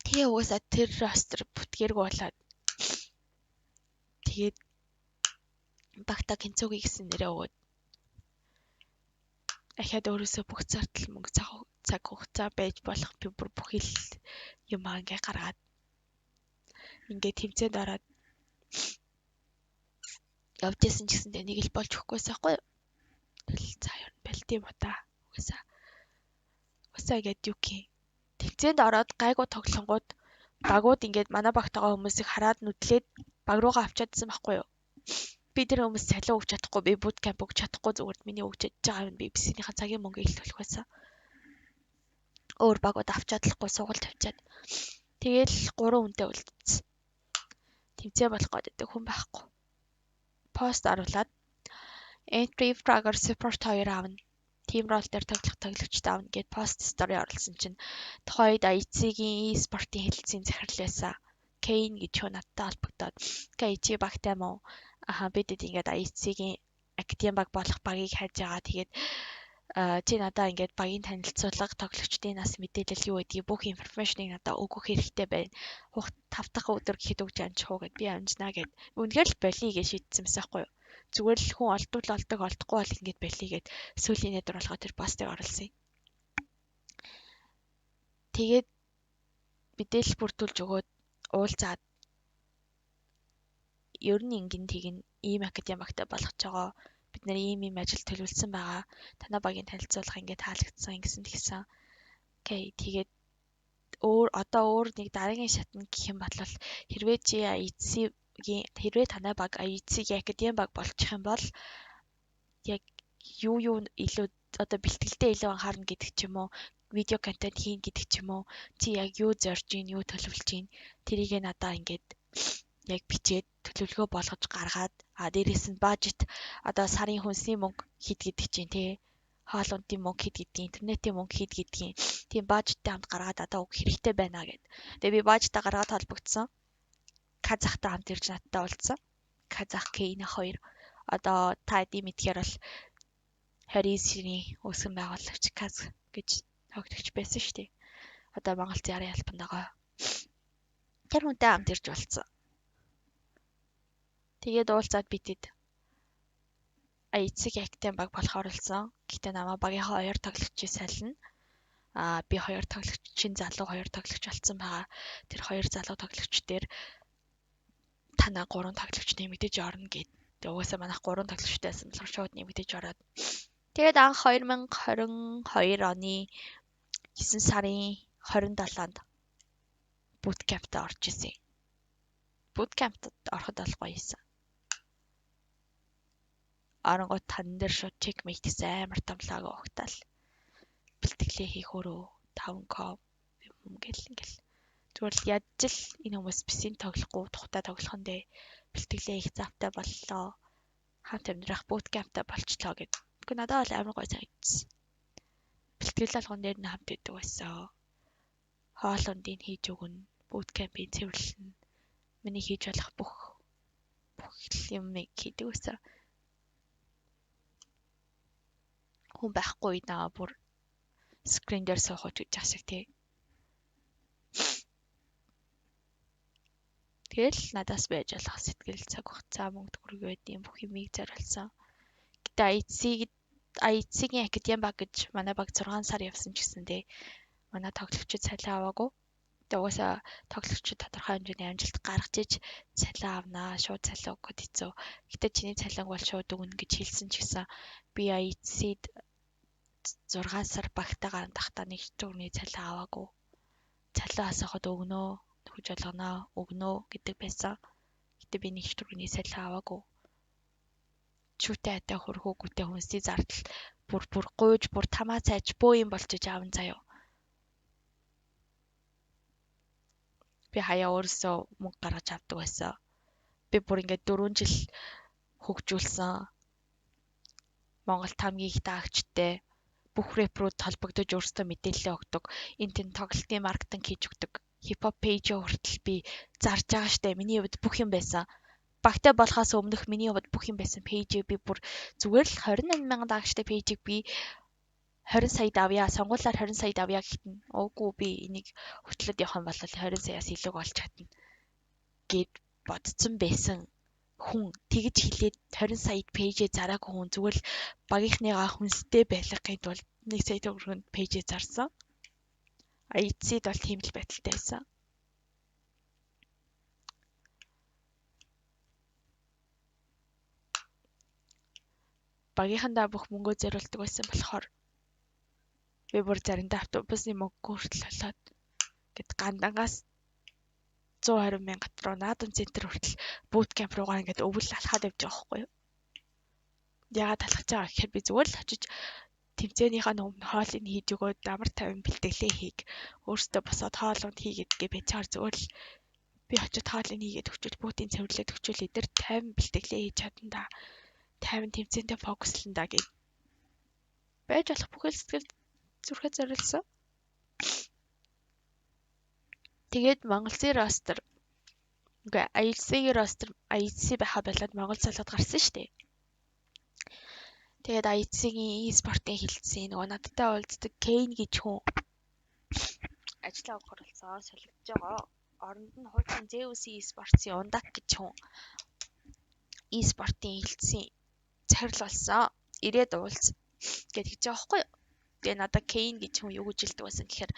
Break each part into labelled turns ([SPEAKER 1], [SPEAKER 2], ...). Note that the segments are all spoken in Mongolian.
[SPEAKER 1] Тэгээ угаасаа тэр ростер бүтгээргүй болоод тэгээд багта Кенцуги гэсэн нэрээ өгөөд ахаад өөрөөсөө бүх зардал мөнгө цаг хугацаа байж болох би бүр бүхий л юм ингээ гаргаад ингээ тэмцээнд ороод явж исэн ч гэсэндээ нэг л болж өгөхгүйсэн хгүй юу. Тэгэл цаа юу бэл тийм удаа угсаа гээд юки тэмцээнд ороод гайгүй тоглонгууд багууд ингээд манай багтагаа хүмүүсийг хараад нүдлээд баг руугаа авчаадсан байхгүй юу. Би тэр хүмүүс цалин өгч чадахгүй, би буткамп өгч чадахгүй, зүгээр миний өгч чадж байгаа юм би бисийнхаа цагийн мөнгө их төлөх байсан. Өөр багууд авчаад лахгүй сугалт авчаад. Тэгээл 3 хүнтэй үлдсэн. Тэмцээ болох гэдэг хүн байхгүй. Пост оруулаад entry fragger support 2 аавна. Team role дээр тоглогчд аавна гэд пост стори оруулсан чинь тухайд IC-ийн e-спортын хэлэлцийн захирал байсан. Kane гэж хүн надтай холбогдоод IC багтай мó бидэд ингээд IC-ийн академи баг болох багийг хайж байгаа. Тэгээд чи надаа ингээд багийн танилцуулга тоглогчдын нас мэдээлэл юу гэдгийг бүх информашныг надаа өгөх хэрэгтэй байна. 5 дахь өдөр гэхэд өгч амжих уу гэд би амжнаа гэд. Үнэхээр л болий гэж шийдсэн байсан байхгүй юу. Зүгээр л хүн олддог олдохгүй бол ингээд болий гэд сүүлийн нэдэр болгоод тэр постыг оруулсан. Тэгээд мэдээлэл бүрдүүлж өгөөд уулзаад ер нь ингэн тэгин ийм академи багтай болгож байгаа. Бид нэр ийм ажил төлөвлөсөн байгаа. Танай багийн танилцуулга ингээд таалагдсан гэсэн тэгсэн. Окей, тэгээд одоо өөр нэг дараагийн шатнд гэх юм бол хэрвээ чи хэрвээ танай баг IC-ийн академи баг болчих юм бол яг юу илүү одоо бэлтгэлдээ илүү анхаарна гэдэг ч юм уу, видео контент хийн гэдэг ч юм уу, чи яг юу зорж ийн, юу төлөвлөж ийн, тэрийг надаа ингээд яг бичээд төлөвлөгөө болгож гаргаад дээрээс нь бажет одоо сарын хүнсний мөнгө хэд гэдэг чинь тий хаалуунтын мөнгө хэд гэдгийг интернетийн мөнгө хэд гэдгийг тийм бажеттай хамт гаргаад одоо үг хэрэгтэй байна гэд. Тэгээ би бажетаа гаргаад холбогдсон. Казахтай хамт ирж надтай уулзсан. Казах Кейна 2 одоо та эдийн мэдхээр бол 29-ний үүсгэн байгуулагч Каз гэж тогтогч байсан шүү дээ. Одоо Монгол Зарын албанд байгаа. Тэр хүнтэй хамт ирж уулзсан. Тэгээд уулзаад бидэд IC-ийн академи баг болохоор болсон. Гэхдээ намаа багийнхаа 2 тоглогчийг сайлна. Би 2 тоглогчийн залуу 2 тоглогч болсон байгаа. Тэр 2 залуу тоглогч дээр танаа 3 тоглогч нэмэгдэж орно гэд. Тэгээ угаасаа манайх 3 тоглогчтой байсан болохоор шууд нэмэгдэж ороод. Тэгээд анх 2022 оны 9 сарын 27-нд bootcamp-д орж исэн. Bootcamp-д ороход бол гоё исэн. Оронгууд тан дээр шууд checkmate гэсэн амар томлоог өгтал. Бэлтгэлээ хийх өөрөө 5k юм ингээл. Зүгээр л ядж л энэ хүмүүс бисийн тоглохгүй тухтай тоглох нь дээ. Бэлтгэлээ их завтай боллоо. Хамт амьдрах bootcamp-тай болчлоо гэд. Гэхдээ надад бол амар гоё санагдсан. Бэлтгэл алган дээр нь хамт идэг байсан. Хоолундыг хийж өгнө. Bootcamp-ийн цэвэрлэн миний хийж болох бүх юмыг хийдэг байсан. Хүн байхгүй наа бүр скрин дээр суух гэж асах тий. Тэгэл надаас байж болох сэтгэл цаг хугацаа мөнгө төгрөг байдгийн бүх юмыг зориулсан. Гэтэ IC-ийн академи баг гэж манай баг 6 сар явсан ч гэсэндээ манай тоглогчид цалин аваагүй. Тэгээ угаасаа тоглогчид тодорхой хэмжээний амжилт гаргаж иж цалин авнаа, шууд цалин өгөхөд хэцүү. Гэтэ чиний цалинг бол шууд өгнө гэж хэлсэн ч гэсэн би IC-д 6 сар багтаагаар тахта нэг төгрөгийн цалин аваагүй. Цалин асуухад өгнөө, төгж болгоноо, өгнөө гэдэг байсан. Гэтэ би нэг төгрөгийн цалин аваагүй. Чүтэй атаа хөрхөөгүйтэй хүнсний зардал бүр гуйж бүр тамаа цайж бөө юм болж аавн заяа. Би хаяа өөрөөсөө мөнгө гаргаж авдаг байсан. Би бүр ингээд 4 жил хөгжүүлсэн. Монгол хамгийн их даагчтай бүх рэпрүүд холбогдож өөрсдөө мэдээлэл өгдөг. Энд тэн тоглолтын маркетинг хийж өгдөг. Хипхоп пэйж хүртэл би зарж байгаа штэ. Миний хувьд бүх юм байсан. Багтай болохоос өмнөх миний хувьд бүх юм байсан. Пэйжийг би бүр зүгээр л 28,000 даагчтай пэйжийг би 20 сая давъя, сонгуулиар 20 сая давъя гэхэд нь уугүй би энийг хөтлөд явах юм бол 20 саяас илүү олж чадна гэд бодсон байсан хүн тэгж хэлээд 20 саяд пэйжээ зараагүй хүн зүгээр л багийнхныгаа хүнстэй байлгахын тулд 1 сая төгрөгөнд пэйжээ зарсан. IEC-д бол тийм л байдалтай байсан. Багийнхандаа бүх мөнгөө зориулдаг байсан болохоор би бүр заримдаа автобусны мөнгө хүртэл болоод гэд гандангаас 120 мянгат руу наадам центр хүртэл бут камп руугаа ингээд өвөл алхаад явж байгаа байхгүй юу? Яагаад алхаж байгаа гэхээр би зүгээр л очиж тэмцээнийхаа өмнө хоолыг хийж өгөөд амар тайван бэлтгэлээ хийг. Өөртөө босоод хоол унд хийгээд гээ бячаар зүгээр л би очиж хоолыг хийгээд өгчөөл бутын цэвэрлээд өгчөөл эдэр тайван бэлтгэлээ хийж чадна да. Тайван тэмцээнтэй фокуслан да гэж байж болох бүхэл сэтгэл зүрхээ зориулсан. Тэгээд Монголын ростер үгүй IEC-ийн ростер IEC байха болоод Монгол залууд гарсан шүү дээ. Тэгээд IEC-ийн e-спортын хилцээ нөгөө надтай уулздаг Kane гэж хүн ажиллаа авах оролцоо солигдож байгаа. Оронд нь хуучин Zeus e-sports-ийн Ундаг гэж хүн e-спортын хилцээ захирал болсон. Ирээд уулз гэж байгаа байхгүй юу? Тэгээ надад Kane гэж хүн юу гэж хэлдэг байсан гэхээр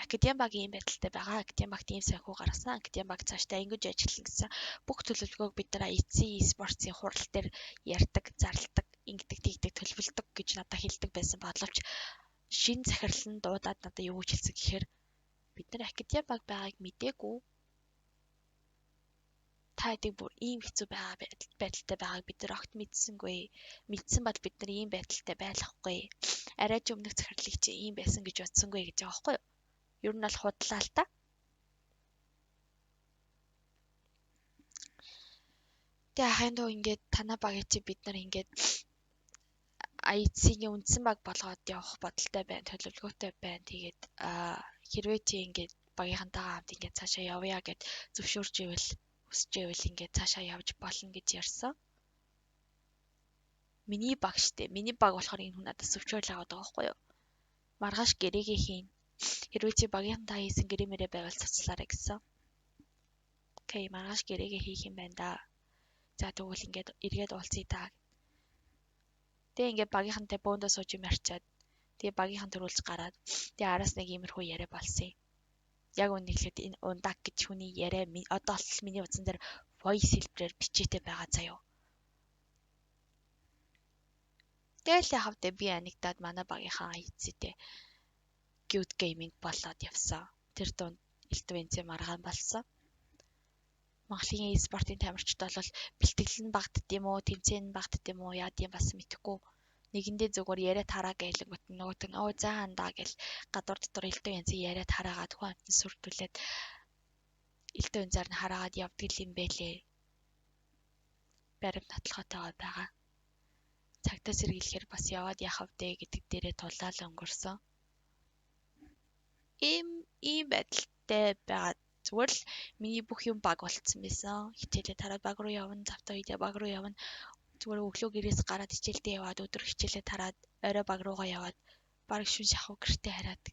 [SPEAKER 1] Академи баг ийм байдалтай байгаа. Академи багт ийм санхүү гаргасан. Академи баг цаашдаа ингэж ажиллана гэсэн бүх төлөвлөгөөг бид нар IEC e-sports-ийн хурал дээр ярьдаг, зарладаг, ингэдэг, тийгдэг, төлөвлөдөг гэж надад хэлдэг байсан боловч шинэ захирал нь дуудаад надад юу гэж хэлсэн гэхээр бид нар Академи баг байгааг мэдээгүй. Та эдийг бүр ийм хэцүү байдалтай байгааг бид нар огт мэдсэнгүй. Мэдсэн бол бид нар ийм байдалтай байлахгүй. Арай ч өмнөх захирлыг чи ийм байсан гэж бодсонгүй гэж байгаа байхгүй юу? Ер нь бол худлаа л та. Тэгээ ахын доо ингээд танаа багыг чи бид нар ингээд IEC-ийн үндсэн баг болгоод явах бодолтой байна, төлөвлөгөөтэй байна. Тэгээд хэрвээ чи ингээд багийнхантайгаа хамт ингээд цаашаа явъя гэд зөвшөөрж ивэл хүсэж ивэл ингээд цаашаа явж болно гэж ярьсан. Миний баг штэ. Миний баг болохоор энэ хүн надад зөвшөөрөл аваад байгаа байхгүй юу? Маргааш гэрээгээ хийн. Хэрвээ чи багийнхантайгаа хийсэн гэрээ байвал цацлаарай гэсэн. Окей, маргааш гэрээгээ хийх юм байна да. За тэгвэл ингээд эргээд уулзъя та. Тэгээ ингээд багийнхантай бөөндөө сууж юм ярьчаад тэгээ багийнхан төрүүлж гараад тэгээ араас нэг иймэрхүү яриа болсон. Яг үнэхээр энэ Ундаг гэж хүний яриа одоо л миний утсан дээр voice хэлбэрээр бичээтэй байгаа заяо. Тэгэл яхавдаа би анигдаад манай багийнхаа IEC-тэй Good Gaming болоод явсан. Тэр дунд Элдвенцээ маргаан болсон. Монголын e-спортын тамирчид бол бэлтгэл нь багтд юм уу, тэмцээн нь багтд юм уу, яа гэм бас мэдэхгүй. Нэгэндээ зүгээр яриад хараа гэлэнгүүт нөгөөт нь оо заа андаа гэл гадуур дотор Элдвенцээ яриад хараагаад хүн амтны сүрдүүлээд Элдвенцээр нь хараагаад явдаг юм бэлээ. Баримт татлахатайгаа байгаа. Цагтаа сэргийлэхээр бас яваад яхав дээ гэдэг дээрээ тулаал өнгөрсөн. Ийм байдалтай байгаа. Зүгээр л миний бүх юм баг болцсон байсан. Хичээлээ тараад баг руу явна, завтаа үедээ баг руу явна. Зүгээр өглөө гэрээс гараад хичээлдээ яваад өдөр хичээлээ тараад орой баг руугаа яваад баг шүн шахав гэртээ хараад.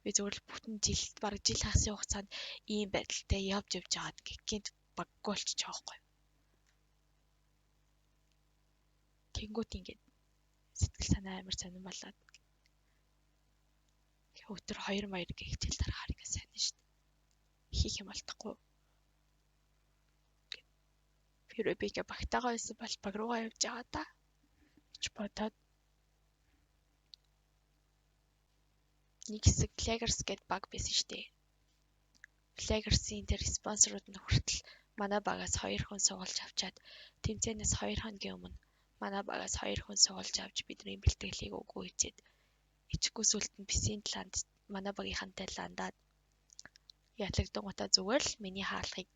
[SPEAKER 1] Би зүгээр л бүтэн жил, баг жил хасын хугацаанд ийм байдалтай явж аваад гинт баггүй болчих жоохгүй. Тэнгүүт ингээд сэтгэл санаа амар сонирн болоод өдөр 2 маяг хичээл тарахаар ингээд сайн шүү дээ. Хийх юм болтохгүй. Хэрвээ би ингээ багтаагаа байсан бол баг руугаа явж байгаа да. Гэж бодоод нэг хэсэг Flaggers гэдэг баг байсан шүү дээ. Flaggers-ийн тэр спонсорууд нь хүртэл манай багаас 2 хүн суулж авчаад тэмцээнээс 2 хоногийн өмнө манай багаас 2 хүн суулж авч бидний бэлтгэлийг өгөө хийгээд ичгүй сүлт нь бисийн талаанд манай багийнхантай ландаад яатлагдангуудаа зүгээр л миний хаалгыг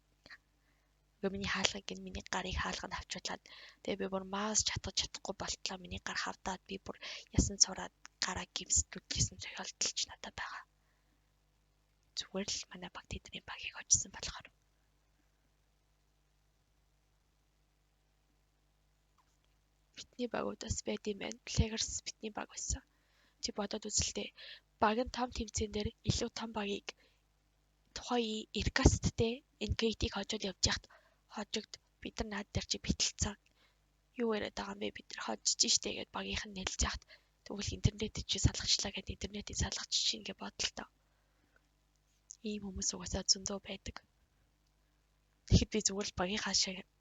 [SPEAKER 1] миний гарыг хаалганд авчуулаад тэгээ би бүр маус чадахгүй болтлоо миний гар хавдаад би бүр ясан цураад гараа гимсдүүлжсэн тохиолдолч надад байгаа. Зүгээр л манай баг тэдний багийг очсон болохоор. Бидний багуудаас байд юм байна. Flaggers бидний баг байсан. Чи бодоод үзэлтэй. Баг нь том тэмцээн дээр илүү том багийг тухайн Иркасттэй энэ Кейтиг хожоод явж яхад хожигд бид нар наад дээр чи битэлцэн. Юу яриад байгаа юм бэ? Бид нар хожиж штэ гэд багийнх нь нэлж яхад тэгвэл интернетээ чи салгачлаа гэд интернетийг салгачих чинь гэж бодлоо. Ийм хүмүүс угаасаа зөндөө байдаг. Тэгэхэд би зүгээр л багийнхаа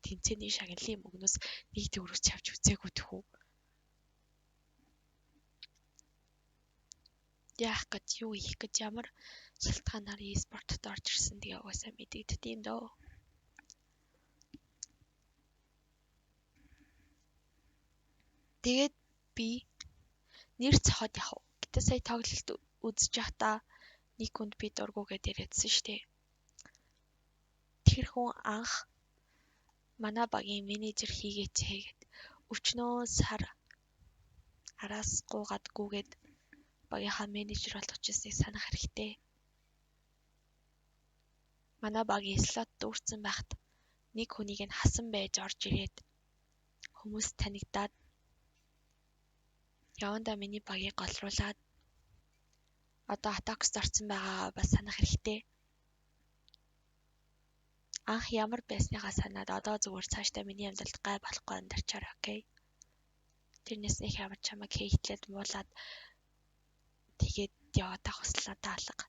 [SPEAKER 1] тэмцээний шагналын мөнгнөөс нэг төгрөг чавж үзээгүй тхүү. Яах гэж юу хийх гэж ямар шалтгаанаар e-спортод орж ирсэн тэгээ угаасаа мэдэгддэг юм дөө. Тэгээд би нэр цохоод яхав. Гэтэ сая тоглолт үзэж явахдаа нэг хүнд би дургугээд яриадсан штэ. Тэр хүн анх манай багийн менежер хийгээч гэд өчнөө сар араас гуугаад гүгээд багийнхаа менежер болгож ирснийг санах хэрэгтэй. Манай багийн слот дүүрсэн байхад нэг хүнийг нь хасан байж орж ирээд хүмүүс танигдаад явандаа миний багийг голруулад одоо атакс орсон байгаа бас санах хэрэгтэй. Анх ямар байсныгаа санаад одоо зүгээр цаашдаа миний амьдралд гай болохгүй амьдарчаар окей. Тэрнээс нэг ямар чамайг хейтлээд муулаад тэгээд яваад авах хүслээ алга.